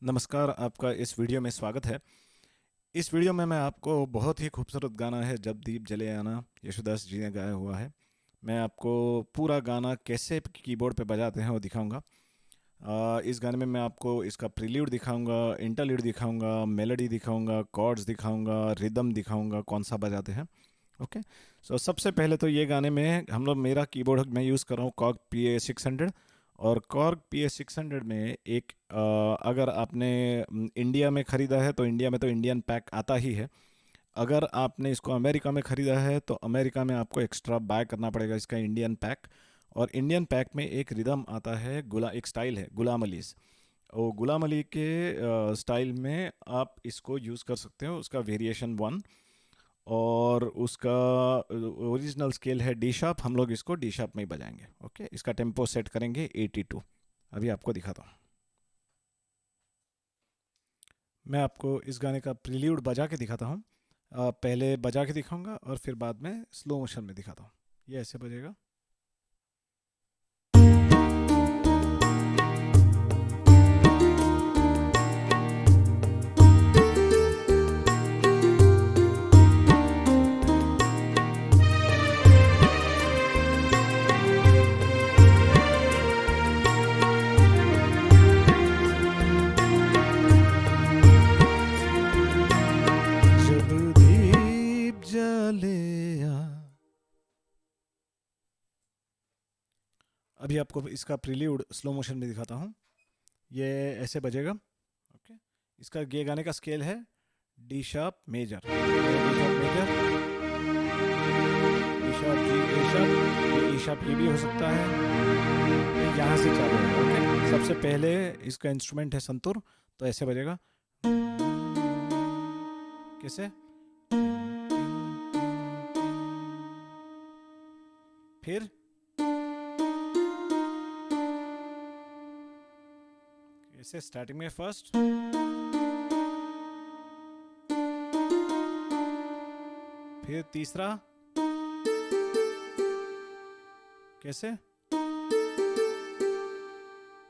नमस्कार, आपका इस वीडियो में स्वागत है। इस वीडियो में मैं आपको बहुत ही खूबसूरत गाना है जब दीप जले आना, यशुदास जी ने गाया हुआ है। मैं आपको पूरा गाना कैसे कीबोर्ड पे बजाते हैं वो दिखाऊंगा। इस गाने में मैं आपको इसका प्रील्यूड दिखाऊंगा, इंटरल्यूड दिखाऊंगा, मेलोडी दिखाऊंगा, कॉर्ड्स दिखाऊंगा, रिदम दिखाऊंगा कौन सा बजाते हैं। ओके। सो सबसे पहले तो ये गाने में हम लोग मेरा कीबोर्ड मैं यूज़ कर रहा हूँ कॉर्ग PA 600। और कॉर्ग PA 600 में अगर आपने इंडिया में ख़रीदा है तो इंडिया में तो इंडियन पैक आता ही है। अगर आपने इसको अमेरिका में ख़रीदा है तो अमेरिका में आपको एक्स्ट्रा बाय करना पड़ेगा इसका इंडियन पैक। और इंडियन पैक में एक रिदम आता है, एक स्टाइल है गुलाम अलीस। वो गुलाम अली के स्टाइल में आप इसको यूज़ कर सकते हो, उसका वेरिएशन 1। और उसका ओरिजिनल स्केल है डी शार्प, हम लोग इसको डी शार्प में ही बजाएंगे। ओके, इसका टेम्पो सेट करेंगे 82। अभी आपको दिखाता हूँ। मैं आपको इस गाने का प्रील्यूड बजा के दिखाता हूँ। पहले बजा के दिखाऊंगा और फिर बाद में स्लो मोशन में दिखाता हूँ। ये ऐसे बजेगा। जब दीप जले आ। अभी आपको इसका प्रील्यूड स्लो मोशन में दिखाता हूँ। ये ऐसे बजेगा। ओके। इसका ये गाने का स्केल है D sharp major, D sharp major, D sharp G, A sharp, ये ई शार्प, ये भी हो सकता है। ये यहाँ से चालू है। ओके, सबसे पहले इसका इंस्ट्रूमेंट है संतूर, तो ऐसे बजेगा। कैसे? फिर ऐसे स्टार्टिंग में फर्स्ट, फिर तीसरा। कैसे?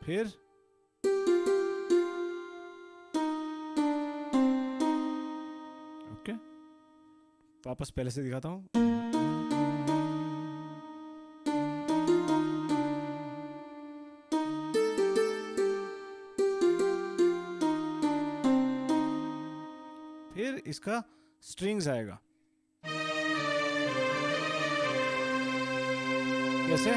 फिर ओके, वापस पहले से दिखाता हूँ। फिर इसका स्ट्रिंग्स आएगा। कैसे?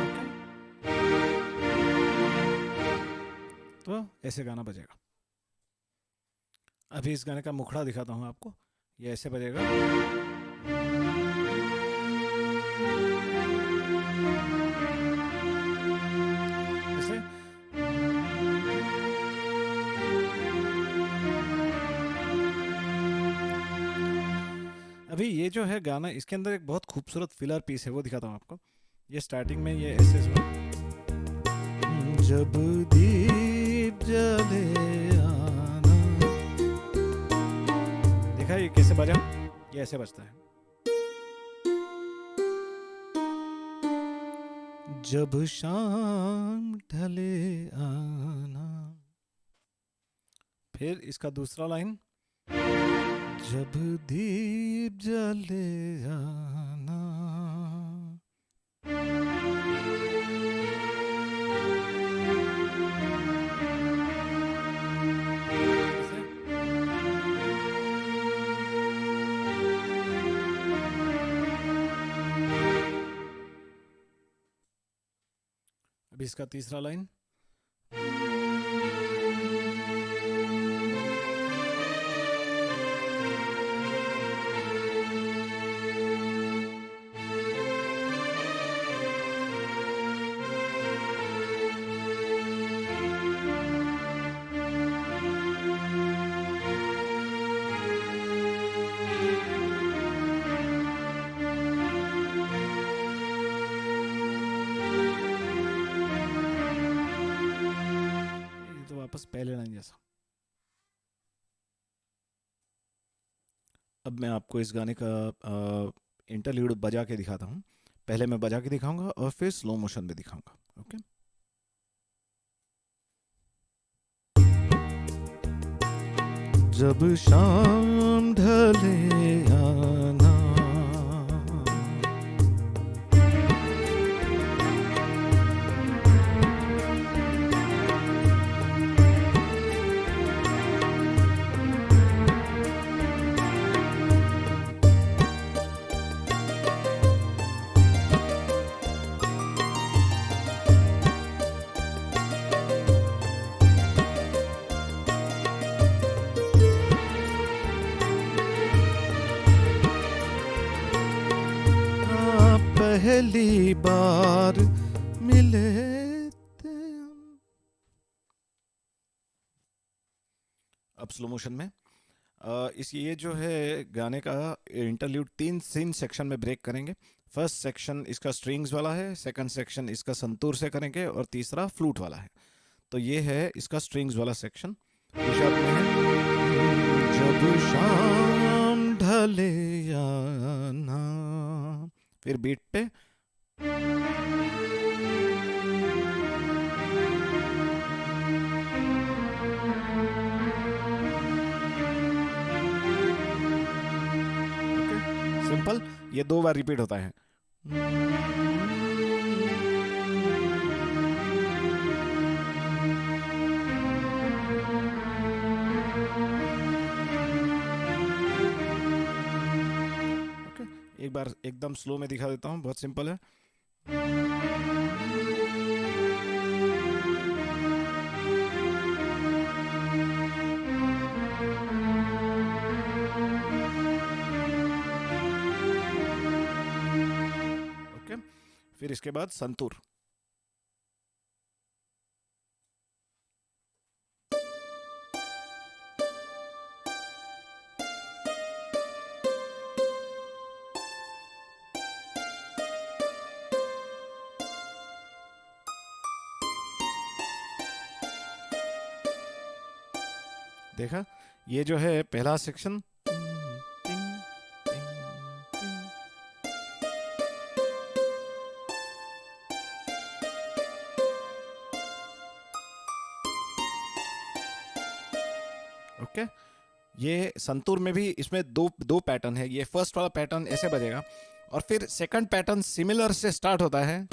ओके, तो ऐसे गाना बजेगा। अभी इस गाने का मुखड़ा दिखाता हूँ आपको। ये ऐसे बजेगा। ऐसे। अभी ये जो है गाना, इसके अंदर एक बहुत खूबसूरत फिलर पीस है, वो दिखाता हूँ आपको। ये स्टार्टिंग में ये ऐसे जब दीप जले आना। देखा ये कैसे बजा? ये ऐसे बजता है। जब शाम ढले आना। फिर इसका दूसरा लाइन, जब दीप जले आना। ऐसे। अभी इसका तीसरा लाइन, वापस पहले लाइन जैसा। अब मैं आपको इस गाने का इंटरल्यूड बजा के दिखाता हूँ। पहले मैं बजा के दिखाऊंगा और फिर स्लो मोशन में दिखाऊंगा। ओके। जब शाम ढले आना, पहली बार मिले थे हम। अब स्लो मोशन में इस ये जो है गाने का इंटरल्यूड 3 सेक्शन में ब्रेक करेंगे। फर्स्ट सेक्शन इसका स्ट्रिंग्स वाला है, सेकंड सेक्शन इसका संतूर से करेंगे और तीसरा फ्लूट वाला है। तो ये है इसका स्ट्रिंग्स वाला सेक्शन। जब शाम ढले आना, फिर बीट पे सिंपल, ये 2 बार रिपीट होता है। ओके, एक बार एकदम स्लो में दिखा देता हूँ, बहुत सिंपल है। फिर इसके बाद संतूर। देखा, ये जो है पहला सेक्शन, ओके। ये संतूर में भी इसमें दो पैटर्न है। ये फर्स्ट वाला पैटर्न ऐसे बजेगा और फिर सेकंड पैटर्न सिमिलर से स्टार्ट होता है।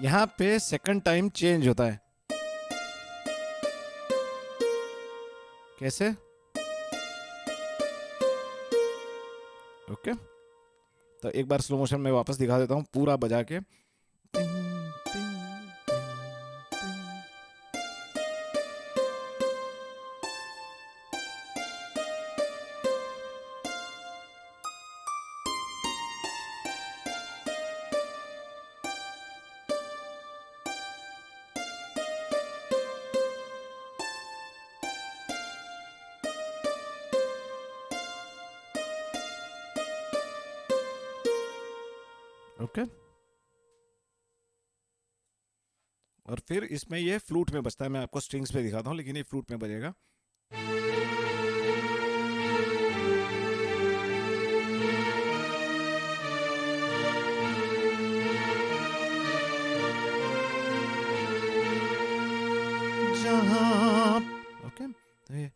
यहां पे सेकंड टाइम चेंज होता है। कैसे? ओके, तो एक बार स्लो मोशन में वापस दिखा देता हूं पूरा बजा के। ओके, और फिर इसमें ये फ्लूट में बजता है। मैं आपको स्ट्रिंग्स पे दिखाता हूँ, लेकिन ये फ्लूट में बजेगा। जहाँ ओके, तो ये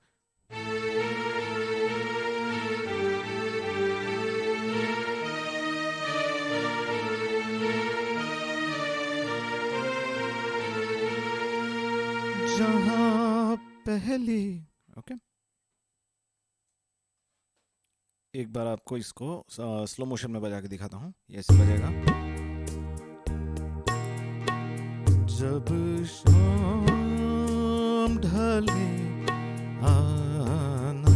जहाँ पहली। ओके, एक बार आपको इसको स्लो मोशन में बजा के दिखाता हूँ। ये ऐसे बजेगा। जब शाम ढले आना,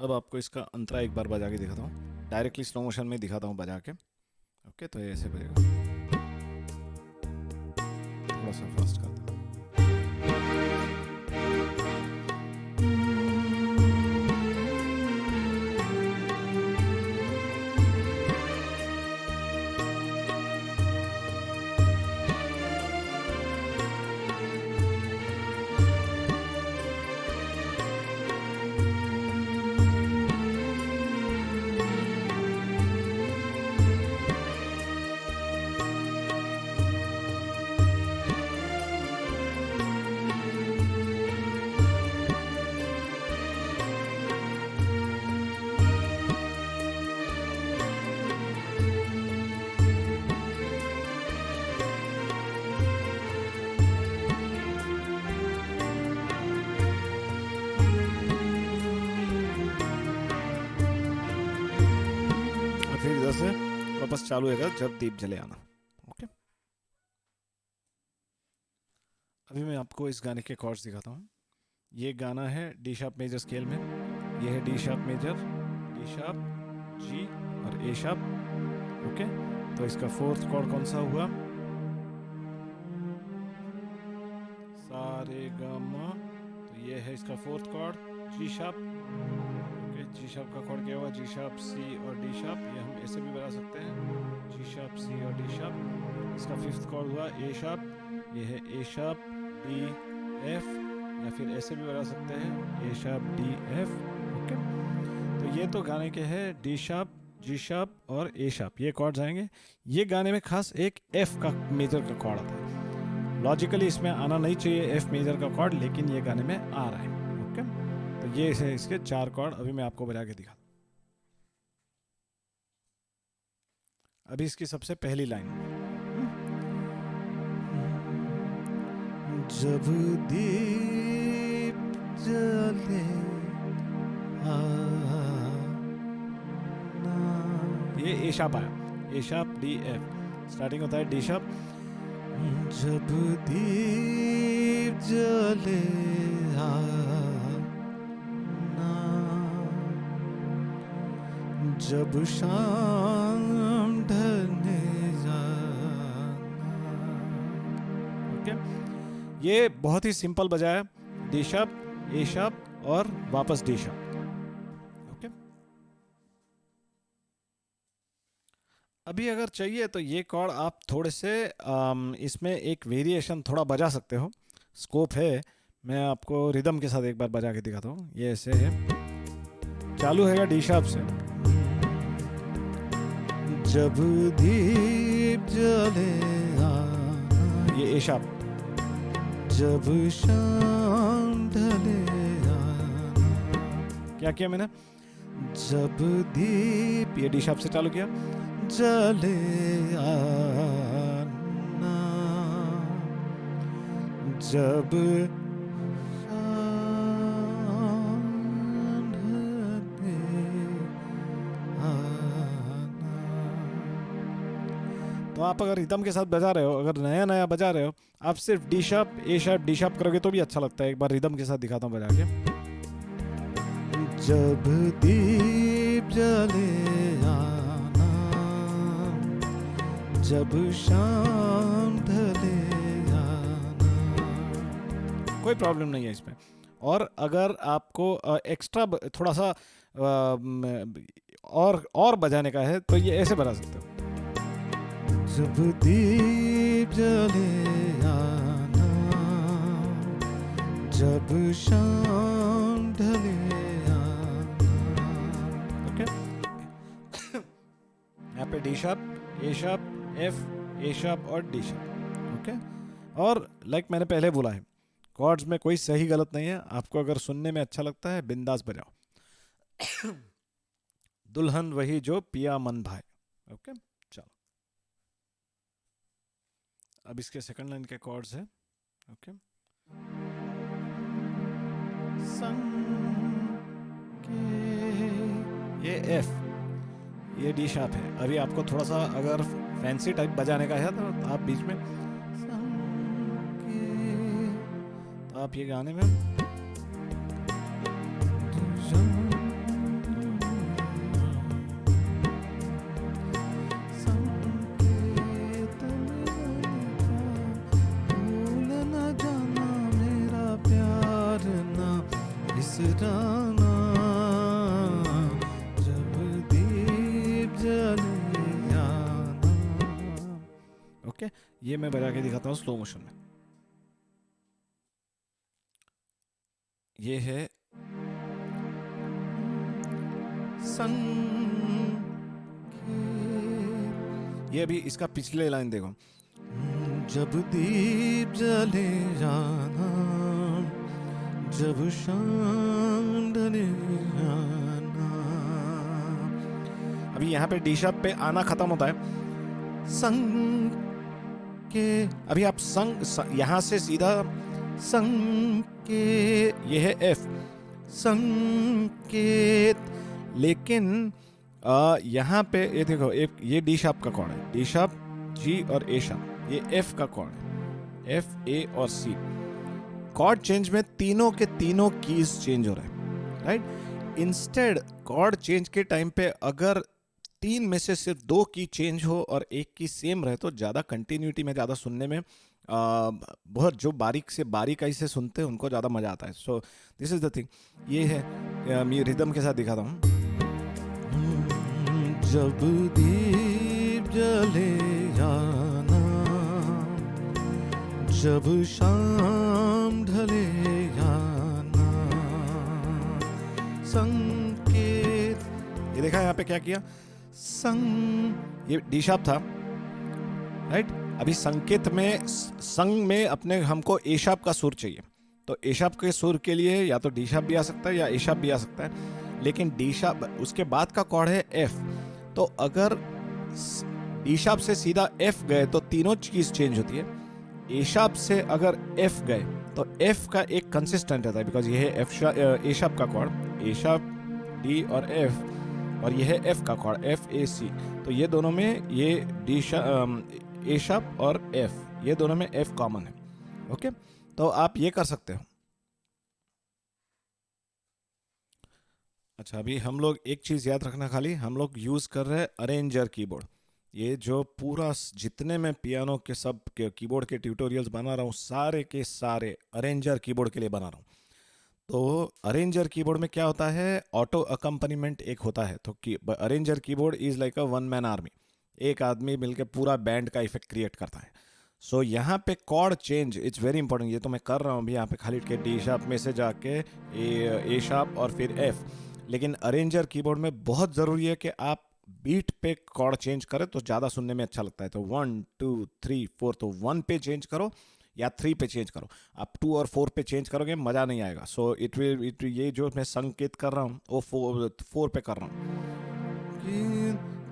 अब आपको इसका अंतरा एक बार बजा के दिखाता हूँ, डायरेक्टली स्लो मोशन में दिखाता हूँ बजा के। ओके, तो ये ऐसे बजेगा, थोड़ा सा फास्ट करता हूँ। फिर इधर से वापस चालू होगा जब दीप जले आना। ओके, अभी मैं आपको इस गाने के कॉर्ड्स दिखाता हूँ। ये गाना है डी शार्प मेजर स्केल में। ये है D sharp major, D sharp, G और ए शार्प। ओके, तो इसका फोर्थ कॉर्ड कौन सा हुआ? सा रे गा मा। तो ये है इसका fourth chord, G sharp. G sharp का कॉर्ड क्या हुआ? जी शार्प, सी और डी शार्प। ये हम ऐसे भी बता सकते हैं, जी शार्प, सी और डी शार्प। इसका फिफ्थ कॉर्ड हुआ ए शार्प। ये है ए शार्प, डी, एफ, या फिर ऐसे भी बता सकते हैं ए शार्प, डी, एफ। ओके, तो ये तो गाने के हैं डी शार्प, जी शार्प और ए शार्प, ये कॉर्ड्स आएंगे। ये गाने में खास एक एफ का मेजर का कॉर्ड आता है। लॉजिकली इसमें आना नहीं चाहिए एफ मेजर का कॉर्ड, लेकिन ये गाने में आ रहा है। ओके, तो ये है इसके 4 कॉर्ड। अभी मैं आपको बजा के दिखा। अभी इसकी सबसे पहली लाइन, जब दीप जले ये ए शार्प आया, ए शार्प, डी, एफ। स्टार्टिंग होता है डी शार्प। जब दीप जले जब शाम ढलने जाना। ओके, ये बहुत ही सिंपल बजाया, डी शार्प, ए शार्प और वापस डी शार्प। ओके, अभी अगर चाहिए तो ये कॉर्ड आप थोड़े से इसमें एक वेरिएशन थोड़ा बजा सकते हो, स्कोप है। मैं आपको रिदम के साथ एक बार बजा के दिखाता हूँ। ये ऐसे है, चालू हैगा डी शार्प से, जब दीप जले ये ए शार्प, जब शाम ढले क्या किया मैंने? जब दीप, ये डी शार्प से चालू किया, जले आना, जब तो आप अगर रिदम के साथ बजा रहे हो, अगर नया नया बजा रहे हो, आप सिर्फ डी शार्प, ए शार्प, डी शार्प करोगे तो भी अच्छा लगता है। एक बार रिदम के साथ दिखाता हूँ बजा के। जब दीप जले आना, जब शाम ढले आना, कोई प्रॉब्लम नहीं है इसमें। और अगर आपको एक्स्ट्रा थोड़ा सा और बजाने का है तो ये ऐसे बजा सकते हो, जब दीप जले आना, जब शाम ढले आना। ओके, यहाँ पे डी शार्प, ए शार्प, एफ, ए शार्प और डी शार्प। ओके, और लाइक मैंने पहले बोला है, कॉर्ड्स में कोई सही गलत नहीं है। आपको अगर सुनने में अच्छा लगता है, बिंदास बजाओ। दुल्हन वही जो पिया मन भाई। ओके, चलो अब इसके सेकंड लाइन के कॉर्ड्स है। ओके, ये एफ, ये डी शार्प है। अभी आपको थोड़ा सा अगर फैंसी टाइप बजाने का है तो आप बीच में, तो आप ये गाने में बिसराना जब दीप जले आना। ओके, ये मैं बजा के दिखाता हूँ स्लो मोशन में। ये है ये अभी इसका पिछले लाइन देखो, जब दीप जले जाना जब शाम ढले जाना। अभी यहाँ पे डी शार्प पे आना खत्म होता है, संग के अभी आप यहाँ से सीधा संग के, ये है एफ संकेत, लेकिन यहाँ पे ये देखो, ये डी शार्प का कॉर्ड है, डी शार्प जी और ए शार्प, ये एफ का कॉर्ड है, एफ ए और सी। कॉर्ड चेंज में तीनों के तीनों कीज चेंज हो रहे हैं, राइट। इंस्टेड कॉर्ड चेंज के टाइम पे अगर तीन में से सिर्फ दो की चेंज हो और एक की सेम रहे तो ज़्यादा कंटिन्यूटी में, ज़्यादा सुनने में बहुत, जो बारीक से बारीकाई से सुनते हैं उनको ज़्यादा मज़ा आता है। So this is the thing. ये है, मैं रिदम के साथ दिखाता हूँ। जब दीप जले जाना जब शाम ढले जाना संकेत। ये देखा यहाँ पे क्या किया, संग, ये डी शार्प था, राइट। अभी संकेत में, संग में अपने हमको ए शार्प का सुर चाहिए, तो ए शार्प के सुर के लिए या तो डी शार्प भी आ सकता है या ए शार्प भी आ सकता है, लेकिन डी शार्प उसके बाद का कॉर्ड है एफ। तो अगर डी शार्प से सीधा एफ गए तो तीनों चीज चेंज होती है। ए शार्प से अगर एफ गए तो एफ का एक कंसिस्टेंट रहता है, बिकॉज ये है ए शार्प का कॉर्ड, ए शार्प डी और एफ, और ये है एफ का कॉर्ड, एफ ए सी। तो ये दोनों में, ये डी ए शार्प और एफ, ये दोनों में एफ कॉमन है। ओके, तो आप ये कर सकते हो। अच्छा, अभी हम लोग एक चीज़ याद रखना, खाली हम लोग यूज़ कर रहे हैं अरेंजर कीबोर्ड। ये जो पूरा जितने मैं पियानो के सब के कीबोर्ड के ट्यूटोरियल्स बना रहा हूँ, सारे के सारे अरेंजर कीबोर्ड के लिए बना रहा हूँ। तो अरेंजर कीबोर्ड में क्या होता है, ऑटो अकम्पनीमेंट एक होता है। तो arranger keyboard is like a one man army, एक आदमी मिलकर पूरा बैंड का इफेक्ट क्रिएट करता है। सो यहाँ पे chord change it's very important. ये तो मैं कर रहा हूँ अभी यहाँ पे खाली के डी शार्प में से जाके ए शार्प और फिर एफ, लेकिन अरेंजर कीबोर्ड में बहुत ज़रूरी है कि आप बीट पे कॉर्ड चेंज करें तो ज़्यादा सुनने में अच्छा लगता है। तो 1 2 3 4, तो 1 पे चेंज करो या 3 पे चेंज करो। आप 2 और 4 पे चेंज करोगे मज़ा नहीं आएगा। सो इट ये जो मैं संकेत कर रहा हूँ वो 4 पे कर रहा हूँ,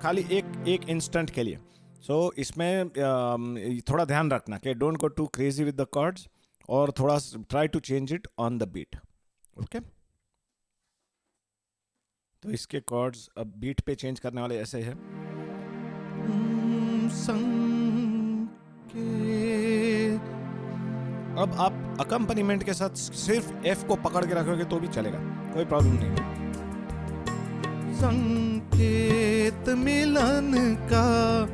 खाली एक इंस्टेंट के लिए। सो इसमें थोड़ा ध्यान रखना कि don't go too crazy with the chords, और थोड़ा try to change it on the beat. Okay, तो इसके कॉर्ड्स अब बीट पे चेंज करने वाले ऐसे हैं। अब आप अकम्पनीमेंट के साथ सिर्फ एफ को पकड़ के रखोगे तो भी चलेगा, कोई प्रॉब्लम नहीं। संकेत मिलन का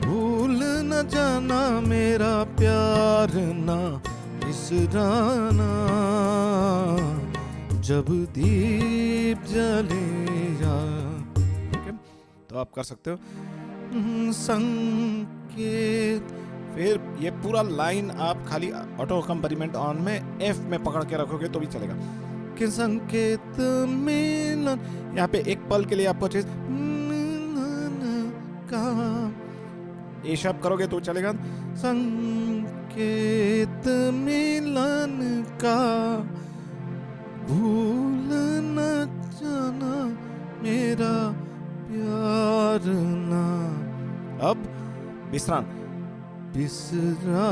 भूल न जाना, मेरा प्यार ना बिसराना, जब दीप जले जा। तो आप कर सकते हो संकेत, फिर ये पूरा लाइन आप खाली ऑटो अकम्पनीमेंट ऑन में एफ में पकड़ के रखोगे तो भी चलेगा। कि संकेत मिलन, यहाँ पे एक पल के लिए आपको चीज का ए शार्प करोगे तो चलेगा। संकेत मिलन का भूल न जाना, मेरा प्यार ना। अब विश्राम, बिसराना,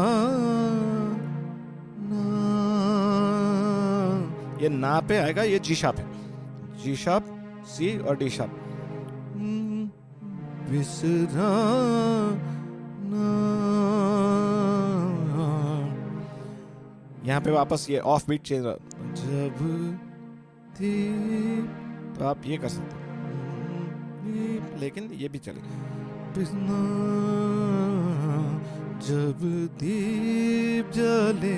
ये ना पे आएगा, ये जी शार्प है, जी शार्प सी और डी शार्प। बिसराना, यहाँ पे वापस ये ऑफ बीट चेंज, जब दीप, तो आप ये कर सकते हो, लेकिन ये भी चलेगा। जब दीप जले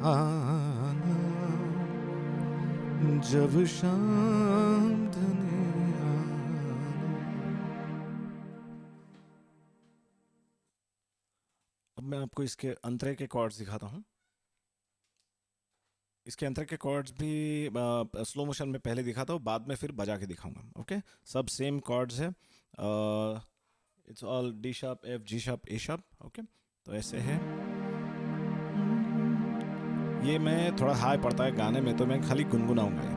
आना, जब शाम ढले आना। अब मैं आपको इसके अंतरे के कॉर्ड्स दिखाता हूँ। इसके अंतर के कॉर्ड्स भी स्लो मोशन में पहले दिखाता हूँ, बाद में फिर बजा के दिखाऊंगा। ओके, सब सेम कॉर्ड्स है। It's all D sharp, F, G sharp, A sharp. Okay, तो ऐसे है। ये मैं थोड़ा हाई पड़ता है गाने में, तो मैं खाली गुनगुनाऊंगा ये।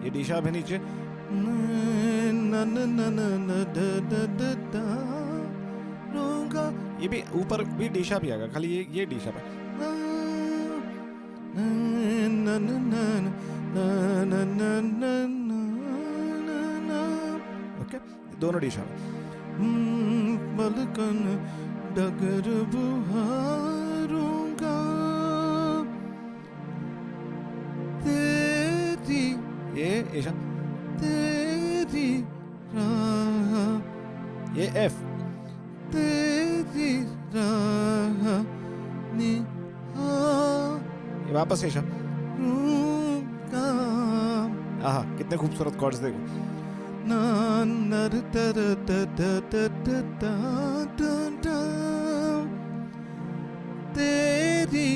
ये डी शार्प है नीचे, ये भी ऊपर भी डी शार्प ही आएगा, खाली ये डी शार्प है। ओके, दोनों डी शार्प। बलकन डगर बुहारूंगा तेरी, ये ए शार्प, तेरी राह, ये एफ, तेरी राह ये वापस ए शार्प। आहा, कितने खूबसूरत कॉर्ड्स देखो। तेरी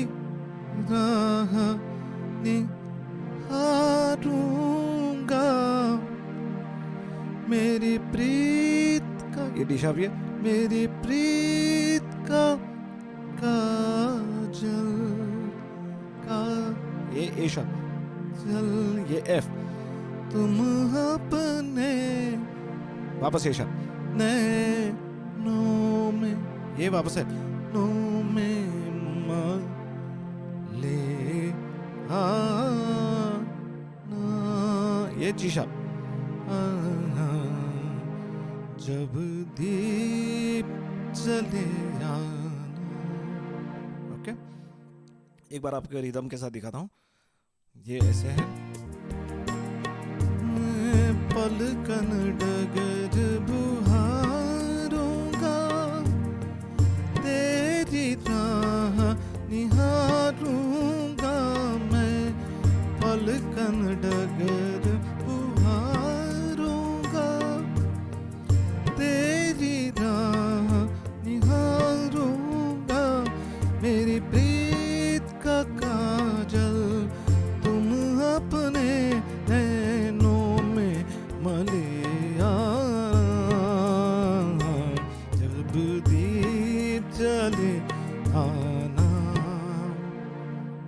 राह निहारूंगा, मेरी प्रीत का, ये डी शार्प, ये मेरी प्रीत का काजल का, ये ए शार्प, चल, ये एफ, तुम अपने, वापस ए शार्प, नैनों में, ये वापस है, नो में ले आना, ये जी शार्प, जब दीप जले आना। ओके, एक बार आपके रिदम के साथ दिखाता हूँ। ये ऐसे है। पलकन डगर बुहारूंगा तेरी राह निहारूंगा मैं, पलकन डगर बुहारूंगा तेरी राह निहारूंगा, मेरी प्रीत का काजल तुम अपने नैनों में मले आना, जब दीप जले आना।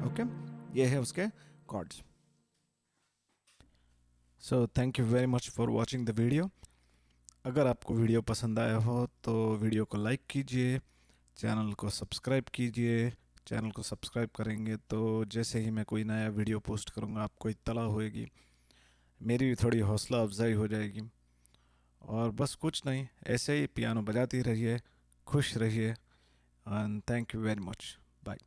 ओके, ये है उसके chords. So thank you very much for watching the video. अगर आपको वीडियो पसंद आया हो तो वीडियो को लाइक कीजिए, चैनल को सब्सक्राइब कीजिए। चैनल को सब्सक्राइब करेंगे तो जैसे ही मैं कोई नया वीडियो पोस्ट करूँगा आपको इत्तला होएगी, मेरी भी थोड़ी हौसला अफजाई हो जाएगी। और बस कुछ नहीं, ऐसे ही पियानो बजाती रहिए, खुश रहिए। And thank you very much, bye.